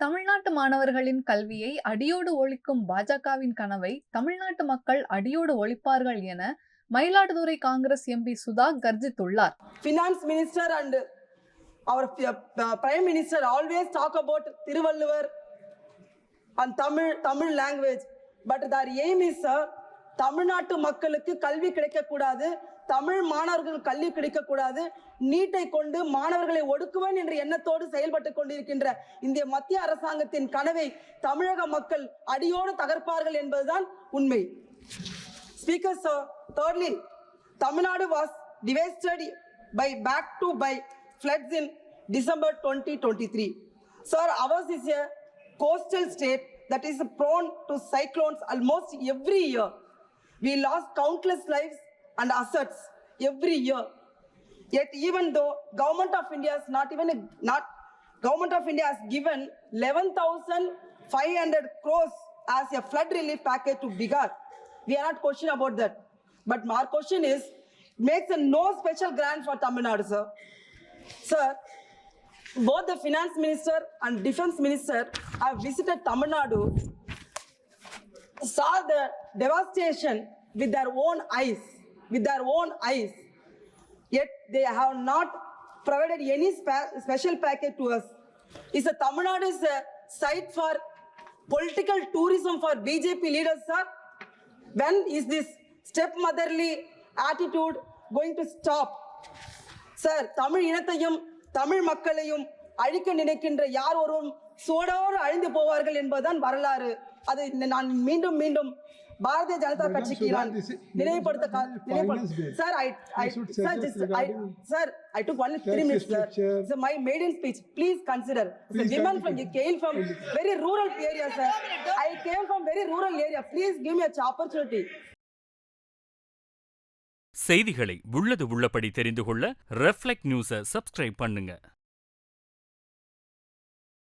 தமிழ்நாட்டு மாணவர்களின் கல்வியை அடியோடு ஒழிக்கும் பாஜகவின் கனவை தமிழ்நாட்டு மக்கள் அடியோடு ஒழிப்பார்கள் என மயிலாடுதுறை காங்கிரஸ் எம்பி சுதா கர்ஜித்துள்ளார். Finance Minister and our Prime Minister always talk about Thiruvalluvar and Tamil language, but their aim is தமிழ்நாட்டு மக்களுக்கு கல்வி கிடைக்க கூடாது, தமிழ் மாணவர்கள் கல்வி கிடைக்க கூடாது, நீட்டை கொண்டு மாணவர்களை ஒடுக்குவேன் என்ற எண்ணத்தோடு செயல்பட்டு கொண்டிருக்கின்ற இந்த மத்திய அரசாங்கத்தின் கனவை தமிழக மக்கள் அடியோடு தகர்ப்பார்கள் என்பதுதான் உண்மை. Speaker sir, thirdly, Tamil Nadu was devastated by floods in December 2023. Sir, ours is a coastal state that is prone to cyclones almost every year. We lost countless lives and assets every year. Yet even though Government of India has given 11,500 crores as a flood relief package to Bihar, we are not questioning about that. But our question is, makes no special grant for Tamil Nadu, sir. Sir, both the finance minister and defense minister have visited Tamil Nadu, saw the devastation with their own eyes, yet they have not provided any special package to us. Is the Tamil Nadu is a site for political tourism for BJP leaders, sir? When is this stepmotherly attitude going to stop? Sir, Tamil இனத்தையும் தமிழ் மக்களையும் அழிக்க நினைக்கின்ற யார் ஒருவரும் சோடோடு அழிந்து போவார்கள் என்பதுதான் வரலாறு. அதை நான் மீண்டும் மீண்டும் பாரதிய ஜனதா கட்சிக்கு நான் நினைவுபடுத்த sir, I took only 3 minutes, sir. So my maiden speech, please consider. The women came from very rural area, sir. I came from very rural area. Please give me an opportunity. செய்திகளை உள்ளது உள்ளபடி தெரிந்து கொள்ள reflect நியூஸை subscribe பண்ணுங்க.